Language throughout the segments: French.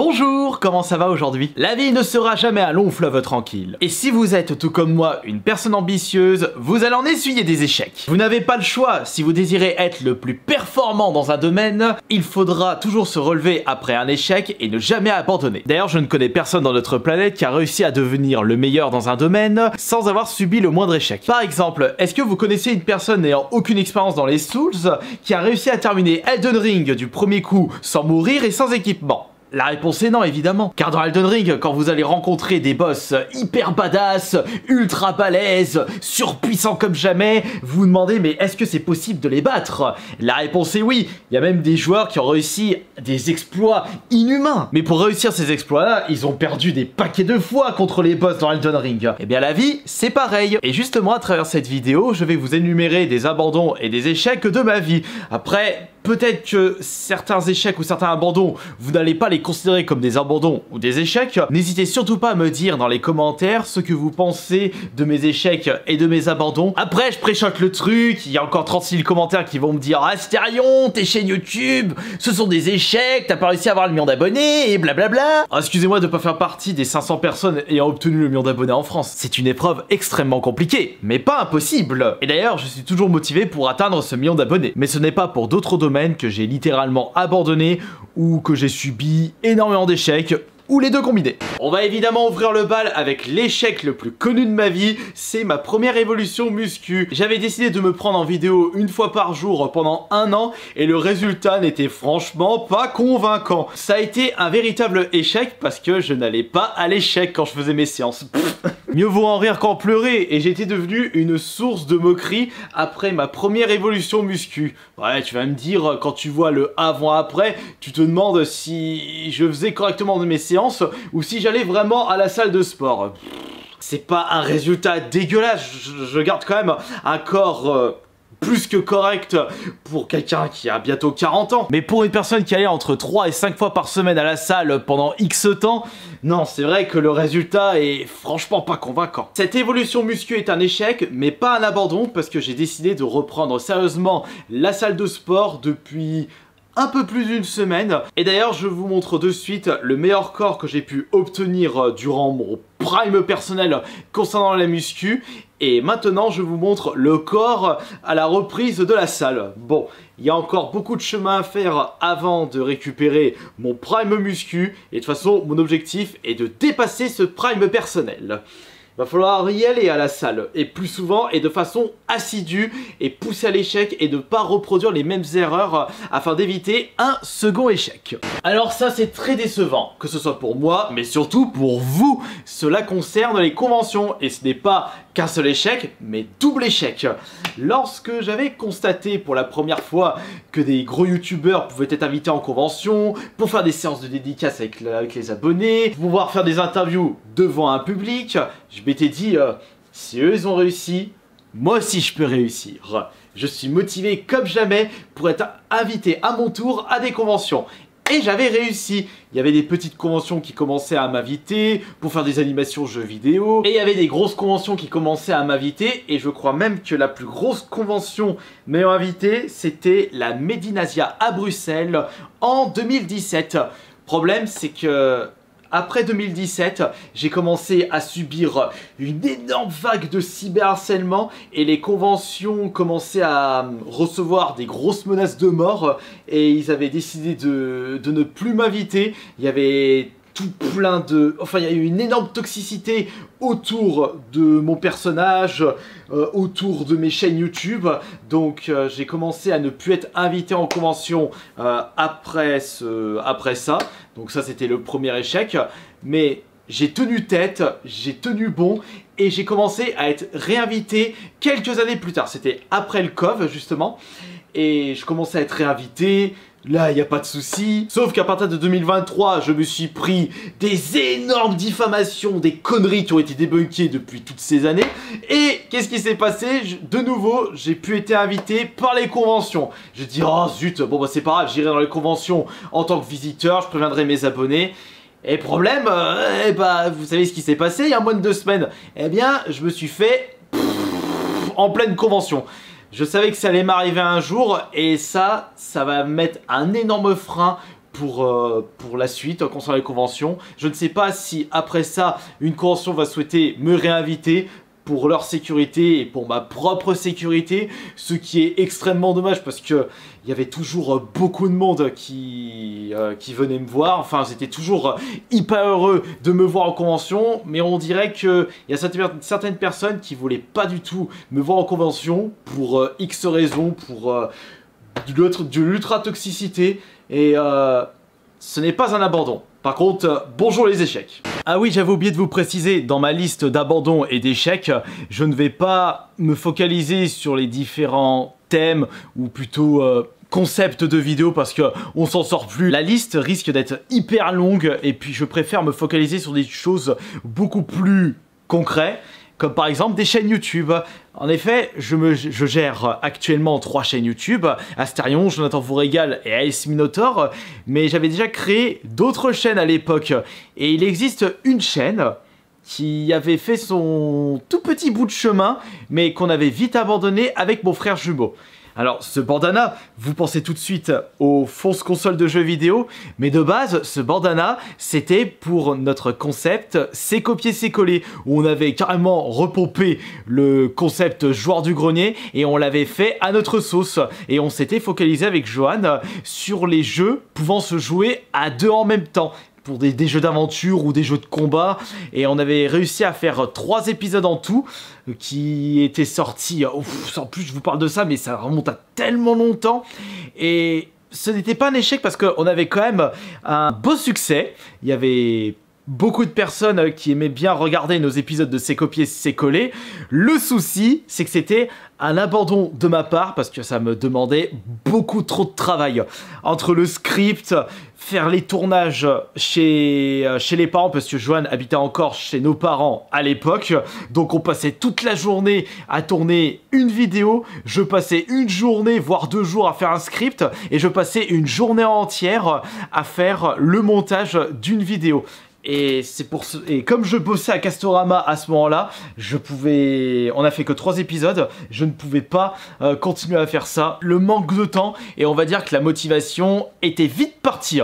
Bonjour, comment ça va aujourd'hui? La vie ne sera jamais un long fleuve tranquille. Et si vous êtes tout comme moi une personne ambitieuse, vous allez en essuyer des échecs. Vous n'avez pas le choix, si vous désirez être le plus performant dans un domaine, il faudra toujours se relever après un échec et ne jamais abandonner. D'ailleurs, je ne connais personne dans notre planète qui a réussi à devenir le meilleur dans un domaine sans avoir subi le moindre échec. Par exemple, est-ce que vous connaissez une personne n'ayant aucune expérience dans les Souls qui a réussi à terminer Elden Ring du premier coup sans mourir et sans équipement? La réponse est non, évidemment. Car dans Elden Ring, quand vous allez rencontrer des boss hyper badass, ultra balèzes, surpuissants comme jamais, vous vous demandez mais est-ce que c'est possible de les battre? La réponse est oui. Il y a même des joueurs qui ont réussi des exploits inhumains. Mais pour réussir ces exploits-là, ils ont perdu des paquets de fois contre les boss dans Elden Ring. Et bien la vie, c'est pareil. Et justement, à travers cette vidéo, je vais vous énumérer des abandons et des échecs de ma vie. Après, peut-être que certains échecs ou certains abandons, vous n'allez pas les considérer comme des abandons ou des échecs. N'hésitez surtout pas à me dire dans les commentaires ce que vous pensez de mes échecs et de mes abandons. Après, je préchote le truc, il y a encore 36 000 commentaires qui vont me dire « Astérion, tes chaînes YouTube, ce sont des échecs, t'as pas réussi à avoir le million d'abonnés et blablabla. » Excusez-moi de pas faire partie des 500 personnes ayant obtenu le million d'abonnés en France. C'est une épreuve extrêmement compliquée, mais pas impossible. Et d'ailleurs, je suis toujours motivé pour atteindre ce million d'abonnés. Mais ce n'est pas pour d'autres domaines que j'ai littéralement abandonné ou que j'ai subi énormément d'échecs, ou les deux combinés. On va évidemment ouvrir le bal avec l'échec le plus connu de ma vie, c'est ma première évolution muscu. J'avais décidé de me prendre en vidéo une fois par jour pendant 1 an et le résultat n'était franchement pas convaincant. Ça a été un véritable échec parce que je n'allais pas à l'échec quand je faisais mes séances. Mieux vaut en rire qu'en pleurer et j'étais devenu une source de moquerie après ma première évolution muscu. Ouais, tu vas me dire, quand tu vois le avant-après, tu te demandes si je faisais correctement de mes séances ou si j'allais vraiment à la salle de sport. C'est pas un résultat dégueulasse, je garde quand même un corps plus que correct pour quelqu'un qui a bientôt 40 ans. Mais pour une personne qui allait entre 3 et 5 fois par semaine à la salle pendant X temps, non, c'est vrai que le résultat est franchement pas convaincant. Cette évolution muscu est un échec, mais pas un abandon, parce que j'ai décidé de reprendre sérieusement la salle de sport depuis un peu plus d'une semaine. Et d'ailleurs, je vous montre de suite le meilleur corps que j'ai pu obtenir durant mon prime personnel concernant la muscu. Et maintenant, je vous montre le corps à la reprise de la salle. Bon, il y a encore beaucoup de chemin à faire avant de récupérer mon prime muscu. Et de toute façon, mon objectif est de dépasser ce prime personnel. Il va falloir y aller à la salle, et plus souvent et de façon assidue, et pousser à l'échec et ne pas reproduire les mêmes erreurs afin d'éviter un second échec. Alors ça c'est très décevant, que ce soit pour moi, mais surtout pour vous. Cela concerne les conventions, et ce n'est pas qu'un seul échec, mais double échec. Lorsque j'avais constaté pour la première fois que des gros youtubeurs pouvaient être invités en convention, pour faire des séances de dédicaces avec les abonnés, pour pouvoir faire des interviews devant un public, je m'étais dit, si eux ils ont réussi, moi aussi je peux réussir. Je suis motivé comme jamais pour être invité à mon tour à des conventions. Et j'avais réussi. Il y avait des petites conventions qui commençaient à m'inviter pour faire des animations jeux vidéo. Et il y avait des grosses conventions qui commençaient à m'inviter. Et je crois même que la plus grosse convention m'ayant invité, c'était la Medinasia à Bruxelles en 2017. Problème, c'est que après 2017, j'ai commencé à subir une énorme vague de cyberharcèlement et les conventions commençaient à recevoir des grosses menaces de mort et ils avaient décidé de ne plus m'inviter. Il y avait tout plein de... Enfin, il y a eu une énorme toxicité autour de mon personnage, autour de mes chaînes YouTube. Donc, j'ai commencé à ne plus être invité en convention après ça. Donc ça, c'était le premier échec. Mais j'ai tenu tête, j'ai tenu bon et j'ai commencé à être réinvité quelques années plus tard. C'était après le COV, justement. Et je commençais à être réinvité. Là, il n'y a pas de souci. Sauf qu'à partir de 2023, je me suis pris des énormes diffamations, des conneries qui ont été débunkées depuis toutes ces années. Et qu'est-ce qui s'est passé? De nouveau, j'ai pu être invité par les conventions. Je dis, oh zut, bon bah c'est pas grave, j'irai dans les conventions en tant que visiteur, je préviendrai mes abonnés. Et problème, vous savez ce qui s'est passé il y a moins de 2 semaines? Eh bien, je me suis fait en pleine convention. Je savais que ça allait m'arriver un jour et ça va mettre un énorme frein pour la suite concernant les conventions. Je ne sais pas si après ça, une convention va souhaiter me réinviter pour leur sécurité et pour ma propre sécurité, ce qui est extrêmement dommage parce que il y avait toujours beaucoup de monde qui venait me voir. Enfin, j'étais toujours hyper heureux de me voir en convention, mais on dirait qu'il y a certaines personnes qui voulaient pas du tout me voir en convention pour X raisons, pour de l'ultra-toxicité, et ce n'est pas un abandon. Par contre, bonjour les échecs. Ah oui, j'avais oublié de vous préciser, dans ma liste d'abandons et d'échecs, je ne vais pas me focaliser sur les différents thèmes, ou plutôt concepts de vidéos, parce que on s'en sort plus. La liste risque d'être hyper longue, et puis je préfère me focaliser sur des choses beaucoup plus concrètes, comme par exemple des chaînes YouTube. En effet, je gère actuellement 3 chaînes YouTube, Astérion, Jonathan vous régale et AS Minotaur, mais j'avais déjà créé d'autres chaînes à l'époque. Et il existe une chaîne qui avait fait son tout petit bout de chemin, mais qu'on avait vite abandonné avec mon frère jumeau. Alors, ce bandana, vous pensez tout de suite aux fausses consoles de jeux vidéo, mais de base, ce bandana, c'était pour notre concept C'est copier, c'est coller, où on avait carrément repompé le concept joueur du grenier et on l'avait fait à notre sauce. Et on s'était focalisé avec Johan sur les jeux pouvant se jouer à 2 en même temps, pour des jeux d'aventure ou des jeux de combat, et on avait réussi à faire 3 épisodes en tout qui étaient sortis. Ouf, en plus je vous parle de ça, mais ça remonte à tellement longtemps, et ce n'était pas un échec parce qu'on avait quand même un beau succès. Il y avait beaucoup de personnes qui aimaient bien regarder nos épisodes de C'est copier, c'est coller. Le souci, c'est que c'était un abandon de ma part parce que ça me demandait beaucoup trop de travail. Entre le script, faire les tournages chez les parents, parce que Johan habitait encore chez nos parents à l'époque. Donc on passait toute la journée à tourner une vidéo. Je passais une journée, voire 2 jours à faire un script. Et je passais une journée entière à faire le montage d'une vidéo. Et c'est pour ce... Et comme je bossais à Castorama à ce moment-là, on a fait que 3 épisodes, je ne pouvais pas continuer à faire ça. Le manque de temps, et on va dire que la motivation était vite partie.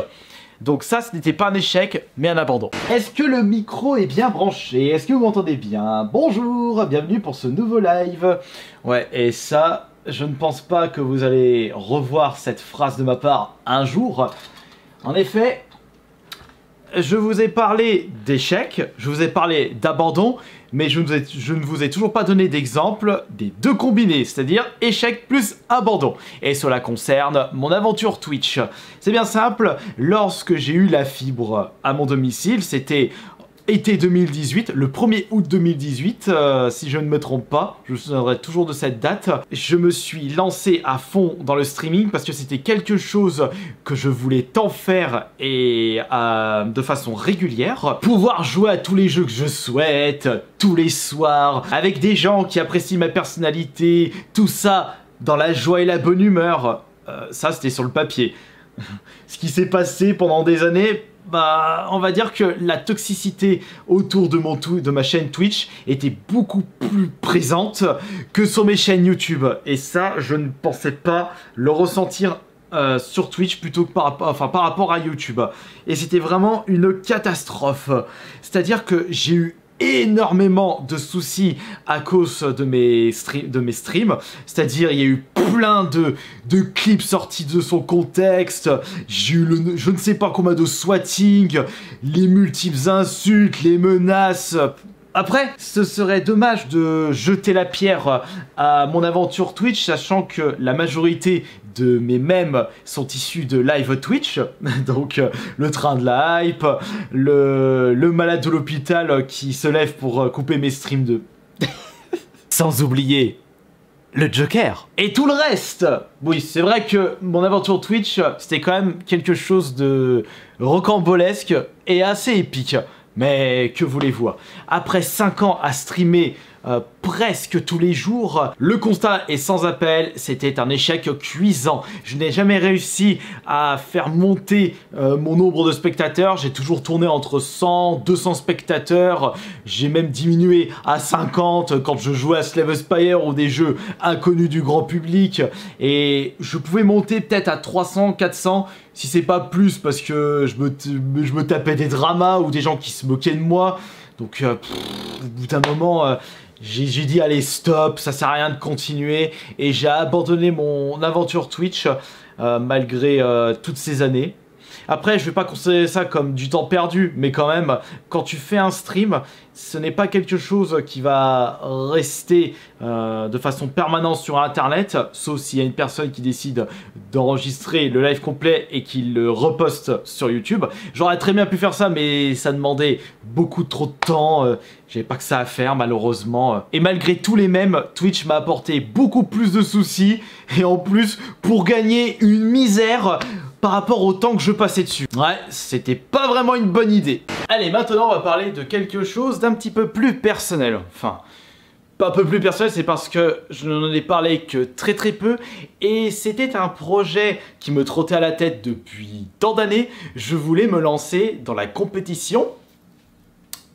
Donc ça, ce n'était pas un échec, mais un abandon. Est-ce que le micro est bien branché? Est-ce que vous m'entendez bien? Bonjour, bienvenue pour ce nouveau live. Ouais, et ça, je ne pense pas que vous allez revoir cette phrase de ma part un jour. En effet, je vous ai parlé d'échecs, je vous ai parlé d'abandon, mais je ne vous ai toujours pas donné d'exemple des 2 combinés, c'est-à-dire échec plus abandon. Et cela concerne mon aventure Twitch. C'est bien simple, lorsque j'ai eu la fibre à mon domicile, c'était été 2018, le 1er août 2018, si je ne me trompe pas, je me souviendrai toujours de cette date. Je me suis lancé à fond dans le streaming parce que c'était quelque chose que je voulais tant faire, et de façon régulière. Pouvoir jouer à tous les jeux que je souhaite, tous les soirs, avec des gens qui apprécient ma personnalité, tout ça dans la joie et la bonne humeur. Ça, c'était sur le papier. Ce qui s'est passé pendant des années, bah, on va dire que la toxicité autour de ma chaîne Twitch était beaucoup plus présente que sur mes chaînes YouTube. Et ça, je ne pensais pas le ressentir sur Twitch plutôt que par rapport à YouTube. Et c'était vraiment une catastrophe. C'est-à-dire que j'ai eu énormément de soucis à cause de mes streams, c'est-à-dire il y a eu plein de clips sortis de son contexte, j'ai eu je ne sais pas combien de swatting, les multiples insultes, les menaces. Après, ce serait dommage de jeter la pierre à mon aventure Twitch, sachant que la majorité de mes mèmes sont issus de live Twitch, donc le train de la hype, le malade de l'hôpital qui se lève pour couper mes streams de... Sans oublier le Joker. Et tout le reste. Oui, c'est vrai que mon aventure Twitch, c'était quand même quelque chose de rocambolesque et assez épique. Mais que voulez-vous? Après 5 ans à streamer presque tous les jours. Le constat est sans appel, c'était un échec cuisant. Je n'ai jamais réussi à faire monter mon nombre de spectateurs. J'ai toujours tourné entre 100, 200 spectateurs. J'ai même diminué à 50 quand je jouais à Slay the Spire ou des jeux inconnus du grand public. Et je pouvais monter peut-être à 300, 400, si c'est pas plus, parce que je me tapais des dramas ou des gens qui se moquaient de moi. Donc au bout d'un moment, j'ai dit allez stop, ça sert à rien de continuer. Et j'ai abandonné mon aventure Twitch malgré toutes ces années. Après, je vais pas considérer ça comme du temps perdu, mais quand même, quand tu fais un stream, ce n'est pas quelque chose qui va rester de façon permanente sur Internet, sauf s'il y a une personne qui décide d'enregistrer le live complet et qui le reposte sur YouTube. J'aurais très bien pu faire ça, mais ça demandait beaucoup trop de temps. J'avais pas que ça à faire, malheureusement. Et malgré tous les mèmes, Twitch m'a apporté beaucoup plus de soucis. Et en plus, pour gagner une misère par rapport au temps que je passais dessus. Ouais, c'était pas vraiment une bonne idée. Allez, maintenant on va parler de quelque chose d'un petit peu plus personnel. Enfin, pas un peu plus personnel, c'est parce que je n'en ai parlé que très peu. Et c'était un projet qui me trottait à la tête depuis tant d'années. Je voulais me lancer dans la compétition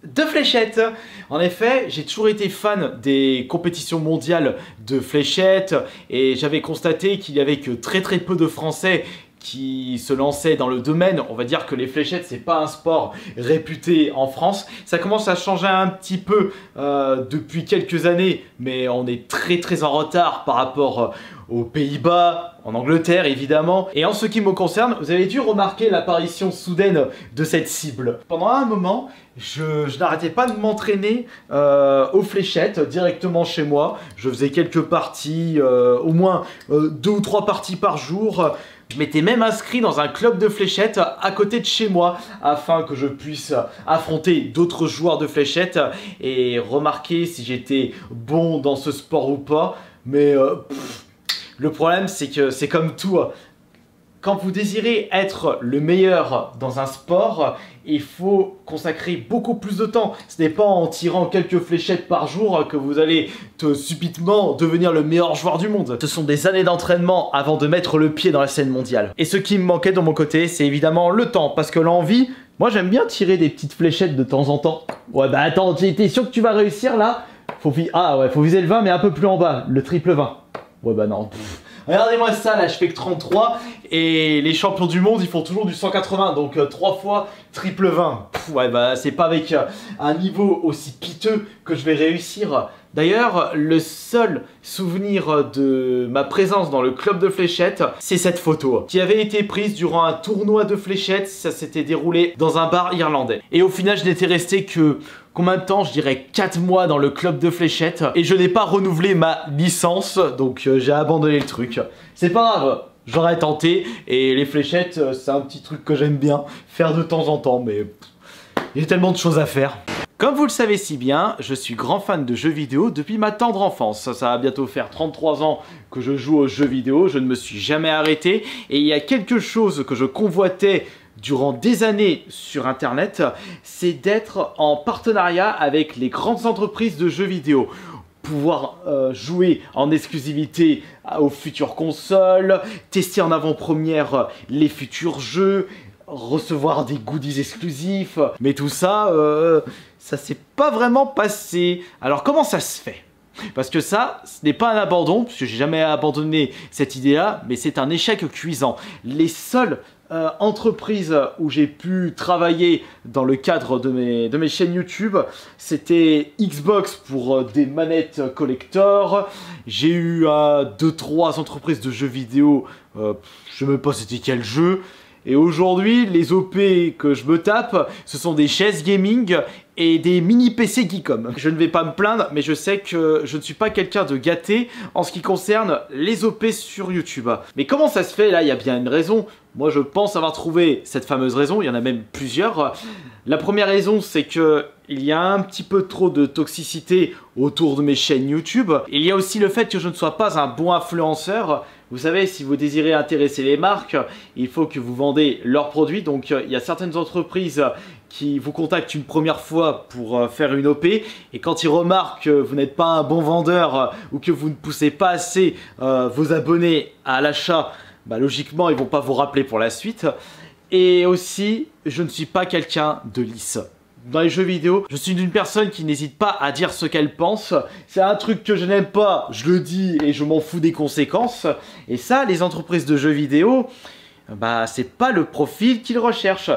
de fléchettes. En effet, j'ai toujours été fan des compétitions mondiales de fléchettes et j'avais constaté qu'il y avait que très peu de Français qui se lançaient dans le domaine. On va dire que les fléchettes, c'est pas un sport réputé en France. Ça commence à changer un petit peu depuis quelques années, mais on est très en retard par rapport aux Pays-Bas, en Angleterre évidemment. Et en ce qui me concerne, vous avez dû remarquer l'apparition soudaine de cette cible. Pendant un moment, je n'arrêtais pas de m'entraîner aux fléchettes directement chez moi. Je faisais quelques parties, au moins 2 ou 3 parties par jour. Je m'étais même inscrit dans un club de fléchettes à côté de chez moi afin que je puisse affronter d'autres joueurs de fléchettes et remarquer si j'étais bon dans ce sport ou pas. Mais le problème, c'est que c'est comme tout. Quand vous désirez être le meilleur dans un sport, il faut consacrer beaucoup plus de temps. Ce n'est pas en tirant quelques fléchettes par jour que vous allez subitement devenir le meilleur joueur du monde. Ce sont des années d'entraînement avant de mettre le pied dans la scène mondiale. Et ce qui me manquait de mon côté, c'est évidemment le temps. Parce que l'envie, moi j'aime bien tirer des petites fléchettes de temps en temps. Ouais bah attends, t'es sûr que tu vas réussir là? Faut viser le 20 mais un peu plus en bas, le triple 20. Ouais bah non. Regardez-moi ça, là je fais que 33 et les champions du monde ils font toujours du 180, donc 3 fois triple 20. Ouais bah c'est pas avec un niveau aussi piteux que je vais réussir. D'ailleurs, le seul souvenir de ma présence dans le club de fléchettes, c'est cette photo qui avait été prise durant un tournoi de fléchettes. Ça s'était déroulé dans un bar irlandais. Et au final, je n'étais resté que combien de temps? Je dirais 4 mois dans le club de fléchettes. Et je n'ai pas renouvelé ma licence, donc j'ai abandonné le truc. C'est pas grave, j'aurais tenté. Et les fléchettes, c'est un petit truc que j'aime bien faire de temps en temps, mais il y a tellement de choses à faire. Comme vous le savez si bien, je suis grand fan de jeux vidéo depuis ma tendre enfance. Ça va bientôt faire 33 ans que je joue aux jeux vidéo, je ne me suis jamais arrêté. Et il y a quelque chose que je convoitais durant des années sur internet, c'est d'être en partenariat avec les grandes entreprises de jeux vidéo. Pouvoir jouer en exclusivité aux futures consoles, tester en avant-première les futurs jeux, recevoir des goodies exclusifs, mais tout ça, ça s'est pas vraiment passé. Alors comment ça se fait? Parce que ça, ce n'est pas un abandon, puisque j'ai jamais abandonné cette idée-là, mais c'est un échec cuisant. Les seules entreprises où j'ai pu travailler dans le cadre de mes chaînes YouTube, c'était Xbox pour des manettes collector. J'ai eu 2-3 entreprises de jeux vidéo, je ne sais même pas c'était quel jeu. Et aujourd'hui, les OP que je me tape, ce sont des chaises gaming et des mini PC Geekom. Je ne vais pas me plaindre, mais je sais que je ne suis pas quelqu'un de gâté en ce qui concerne les OP sur YouTube. Mais comment ça se fait? Là, il y a bien une raison. Moi, je pense avoir trouvé cette fameuse raison. Il y en a même plusieurs. La première raison, c'est que il y a un petit peu trop de toxicité autour de mes chaînes YouTube. Il y a aussi le fait que je ne sois pas un bon influenceur. Vous savez, si vous désirez intéresser les marques, il faut que vous vendez leurs produits. Donc il y a certaines entreprises qui vous contactent une première fois pour faire une OP, et quand ils remarquent que vous n'êtes pas un bon vendeur ou que vous ne poussez pas assez vos abonnés à l'achat, bah, logiquement ils vont pas vous rappeler pour la suite. Et aussi, je ne suis pas quelqu'un de lisse. Dans les jeux vidéo, je suis une personne qui n'hésite pas à dire ce qu'elle pense. C'est un truc que je n'aime pas, je le dis et je m'en fous des conséquences. Et ça, les entreprises de jeux vidéo, bah c'est pas le profil qu'ils recherchent.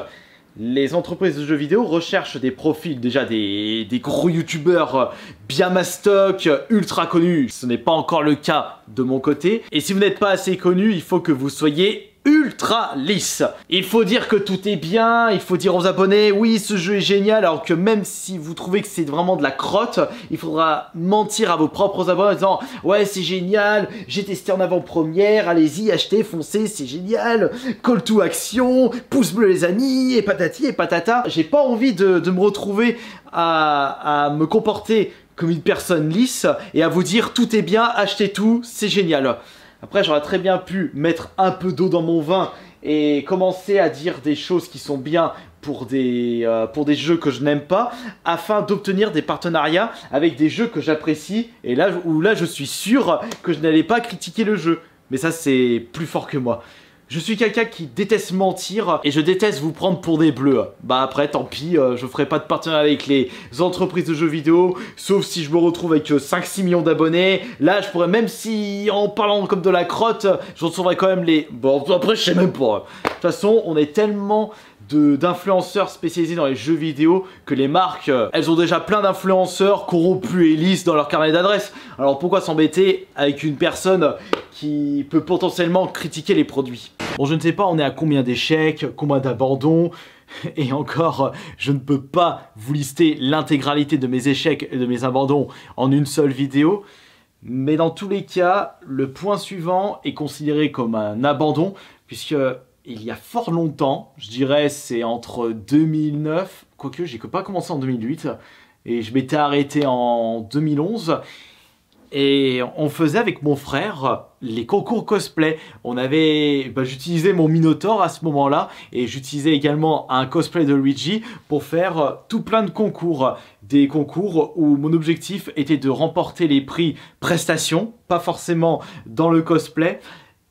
Les entreprises de jeux vidéo recherchent des profils, déjà des gros youtubeurs bien mastoc, ultra connus. Ce n'est pas encore le cas de mon côté. Et si vous n'êtes pas assez connu, il faut que vous soyez ultra lisse. Il faut dire que tout est bien, il faut dire aux abonnés oui ce jeu est génial, alors que même si vous trouvez que c'est vraiment de la crotte, il faudra mentir à vos propres abonnés en disant ouais c'est génial, j'ai testé en avant-première, allez-y achetez, foncez, c'est génial, call to action, pouce bleu les amis, et patati et patata. J'ai pas envie de me retrouver à me comporter comme une personne lisse et à vous dire tout est bien, achetez tout, c'est génial. Après, j'aurais très bien pu mettre un peu d'eau dans mon vin et commencer à dire des choses qui sont bien pour des jeux que je n'aime pas, afin d'obtenir des partenariats avec des jeux que j'apprécie, et là je suis sûr que je n'allais pas critiquer le jeu. Mais ça, c'est plus fort que moi. Je suis quelqu'un qui déteste mentir et je déteste vous prendre pour des bleus. Bah après, tant pis, je ferai pas de partenariat avec les entreprises de jeux vidéo, sauf si je me retrouve avec 5-6 millions d'abonnés. Là, je pourrais, même si en parlant comme de la crotte, je retrouverais quand même les... Bon, après, je sais même pas. De toute façon, on est tellement d'influenceurs spécialisés dans les jeux vidéo que les marques, elles ont déjà plein d'influenceurs corrompus et lisses dans leur carnet d'adresses. Alors pourquoi s'embêter avec une personne qui peut potentiellement critiquer les produits? Bon, je ne sais pas, on est à combien d'échecs, combien d'abandons, et encore, je ne peux pas vous lister l'intégralité de mes échecs et de mes abandons en une seule vidéo. Mais dans tous les cas, le point suivant est considéré comme un abandon, puisque il y a fort longtemps, je dirais c'est entre 2009, quoique j'ai pas commencé en 2008, et je m'étais arrêté en 2011, et on faisait avec mon frère les concours cosplay. J'utilisais mon Minotaur à ce moment-là, et j'utilisais également un cosplay de Luigi pour faire tout plein de concours. Des concours où mon objectif était de remporter les prix prestations, pas forcément dans le cosplay,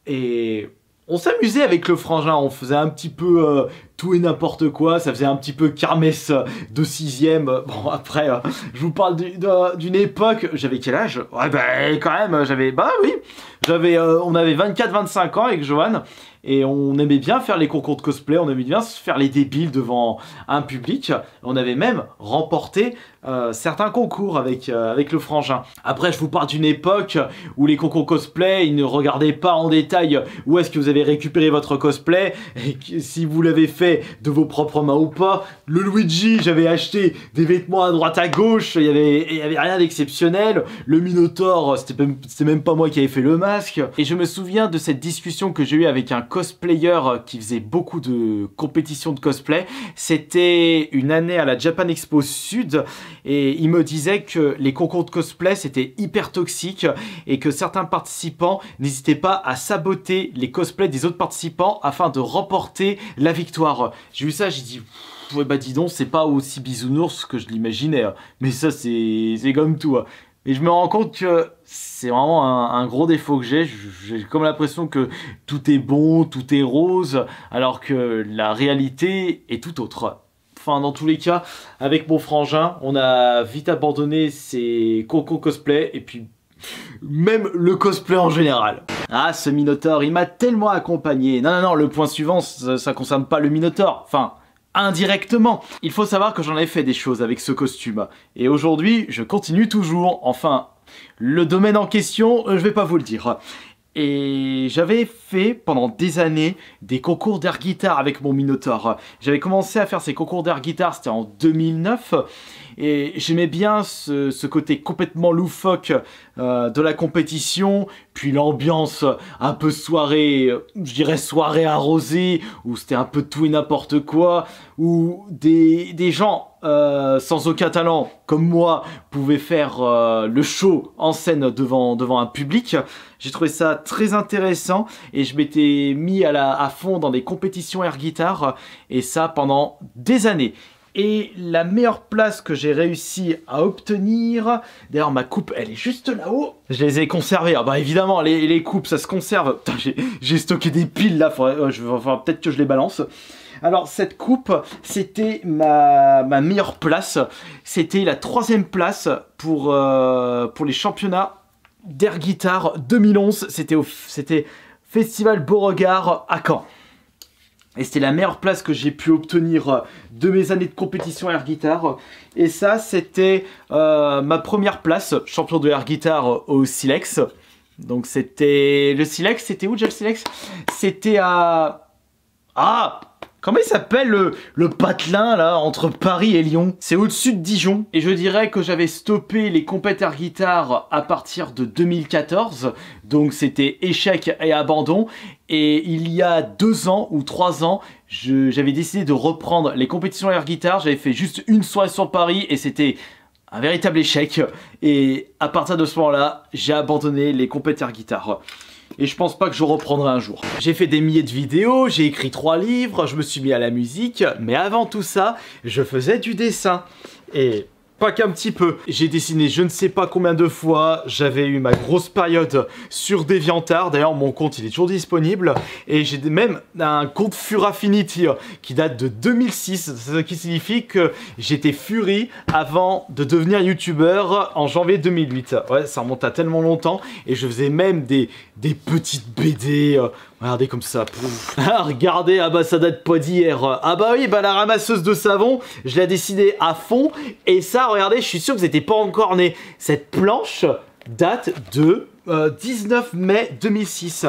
et... on s'amusait avec le frangin, on faisait un petit peu tout et n'importe quoi, ça faisait un petit peu kermesse de 6ème. Bon après, je vous parle d'une époque, j'avais quel âge? Ouais bah quand même, on avait 24-25 ans avec Johan, et on aimait bien faire les concours de cosplay, on aimait bien se faire les débiles devant un public. On avait même remporté certains concours avec le frangin. Après, je vous parle d'une époque où les concours cosplay, ils ne regardaient pas en détail où est-ce que vous avez récupéré votre cosplay, et si vous l'avez fait de vos propres mains ou pas. Le Luigi, j'avais acheté des vêtements à droite à gauche, il y avait rien d'exceptionnel. Le Minotaur, c'était même pas moi qui avais fait le masque. Et je me souviens de cette discussion que j'ai eue avec un cosplayer qui faisait beaucoup de compétitions de cosplay. C'était une année à la Japan Expo Sud, et il me disait que les concours de cosplay c'était hyper toxique, et que certains participants n'hésitaient pas à saboter les cosplays des autres participants afin de remporter la victoire. J'ai vu ça, j'ai dit ouais bah dis donc, c'est pas aussi bisounours que je l'imaginais, mais ça c'est comme tout. Et je me rends compte que c'est vraiment un gros défaut que j'ai comme l'impression que tout est bon, tout est rose, alors que la réalité est tout autre. Enfin, dans tous les cas, avec mon frangin, on a vite abandonné ces concours cosplay, et puis même le cosplay en général. Ah, ce Minotaur, il m'a tellement accompagné. Non, le point suivant, ça concerne pas le Minotaur. Enfin, indirectement. Il faut savoir que j'en ai fait des choses avec ce costume. Et aujourd'hui, je continue toujours. Enfin, le domaine en question, je vais pas vous le dire. Et j'avais fait pendant des années des concours d'air guitare avec mon Minotaur. J'avais commencé à faire ces concours d'air guitare, c'était en 2009. Et j'aimais bien ce côté complètement loufoque de la compétition, puis l'ambiance un peu soirée, je dirais soirée arrosée, où c'était un peu tout et n'importe quoi, où des gens sans aucun talent, comme moi, pouvaient faire le show en scène devant un public. J'ai trouvé ça très intéressant et je m'étais mis à fond dans des compétitions air guitare, et ça pendant des années. Et la meilleure place que j'ai réussi à obtenir, d'ailleurs ma coupe elle est juste là-haut, je les ai conservées. Ah bah évidemment les coupes ça se conserve. J'ai stocké des piles là, faudrait peut-être que je les balance. Alors cette coupe c'était ma meilleure place, c'était la 3e place pour les championnats d'air guitare 2011, c'était Festival Beauregard à Caen. Et c'était la meilleure place que j'ai pu obtenir de mes années de compétition air guitare. Et ça, c'était ma première place, champion de air guitare au Silex. Donc c'était... Le Silex, c'était où déjà le Silex? C'était à... Ah! Comment il s'appelle le patelin là entre Paris et Lyon? C'est au-dessus de Dijon. Et je dirais que j'avais stoppé les compètes air guitare à partir de 2014. Donc c'était échec et abandon. Et il y a 2 ans ou 3 ans, j'avais décidé de reprendre les compétitions air guitare. J'avais fait juste une soirée sur Paris et c'était un véritable échec. Et à partir de ce moment-là, j'ai abandonné les compétitions air guitare. Et je pense pas que je reprendrai un jour. J'ai fait des milliers de vidéos, j'ai écrit 3 livres, je me suis mis à la musique, mais avant tout ça, je faisais du dessin. Et pas qu'un petit peu. J'ai dessiné je ne sais pas combien de fois, j'avais eu ma grosse période sur DeviantArt, d'ailleurs mon compte il est toujours disponible, et j'ai même un compte Furaffinity qui date de 2006, ce qui signifie que j'étais Fury avant de devenir youtubeur en janvier 2008. Ouais, ça remonte à tellement longtemps, et je faisais même des petites BD, regardez comme ça. Regardez, ah bah ça date pas d'hier. Ah bah oui, bah la ramasseuse de savon, je l'ai dessinée à fond. Et ça, regardez, je suis sûr que vous n'étiez pas encore né. Cette planche date de 19 mai 2006.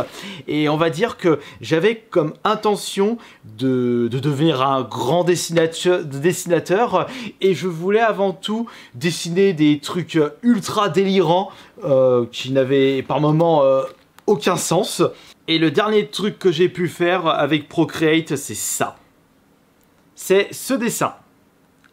Et on va dire que j'avais comme intention de devenir un grand dessinateur. Et je voulais avant tout dessiner des trucs ultra délirants qui n'avaient par moments aucun sens. Et le dernier truc que j'ai pu faire avec Procreate, c'est ça. C'est ce dessin.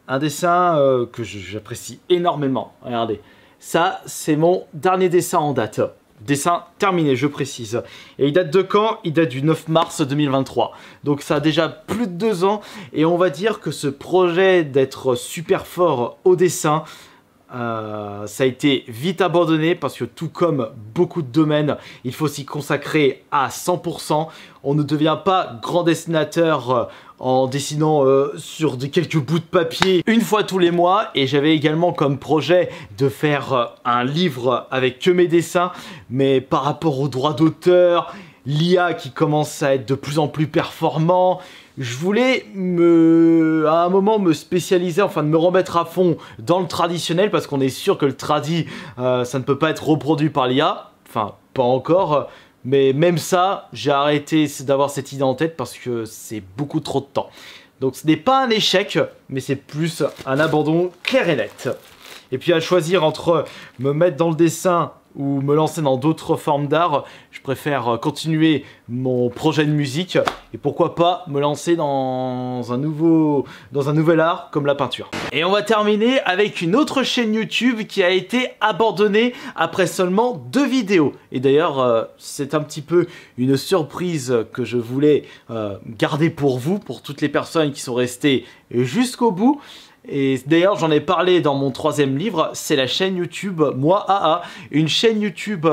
Un dessin que j'apprécie énormément. Regardez. Ça, c'est mon dernier dessin en date. Dessin terminé, je précise. Et il date de quand? Il date du 9 mars 2023. Donc ça a déjà plus de 2 ans. Et on va dire que ce projet d'être super fort au dessin, ça a été vite abandonné parce que tout comme beaucoup de domaines, il faut s'y consacrer à 100%. On ne devient pas grand dessinateur en dessinant sur quelques bouts de papier une fois tous les mois. Et j'avais également comme projet de faire un livre avec que mes dessins, mais par rapport aux droits d'auteur, l'IA qui commence à être de plus en plus performant, je voulais à un moment me spécialiser, enfin de me remettre à fond dans le traditionnel, parce qu'on est sûr que le tradi, ça ne peut pas être reproduit par l'IA, enfin pas encore, mais même ça, j'ai arrêté d'avoir cette idée en tête parce que c'est beaucoup trop de temps. Donc ce n'est pas un échec, mais c'est plus un abandon clair et net. Et puis à choisir entre me mettre dans le dessin ou me lancer dans d'autres formes d'art, je préfère continuer mon projet de musique et pourquoi pas me lancer dans un nouvel art comme la peinture. Et on va terminer avec une autre chaîne YouTube qui a été abandonnée après seulement 2 vidéos. Et d'ailleurs, c'est un petit peu une surprise que je voulais garder pour vous, pour toutes les personnes qui sont restées jusqu'au bout. Et d'ailleurs j'en ai parlé dans mon 3e livre, c'est la chaîne YouTube Moi AA, une chaîne YouTube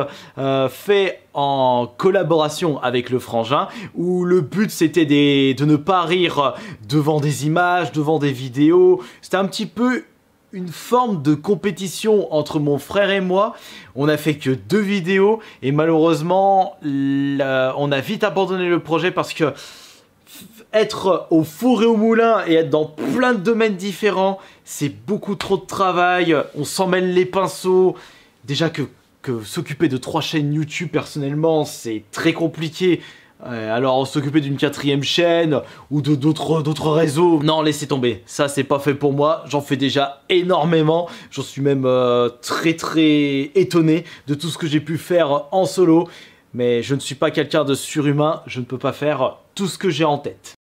faite en collaboration avec le frangin, où le but c'était de ne pas rire devant des images, devant des vidéos. C'était un petit peu une forme de compétition entre mon frère et moi. On a fait que 2 vidéos et malheureusement on a vite abandonné le projet parce que être au four et au moulin et être dans plein de domaines différents, c'est beaucoup trop de travail, on s'en mêle les pinceaux. Déjà que que s'occuper de 3 chaînes YouTube personnellement c'est très compliqué. Alors s'occuper d'une 4ème chaîne ou de d'autres réseaux, non laissez tomber, ça c'est pas fait pour moi, j'en fais déjà énormément, j'en suis même très étonné de tout ce que j'ai pu faire en solo, mais je ne suis pas quelqu'un de surhumain, je ne peux pas faire tout ce que j'ai en tête.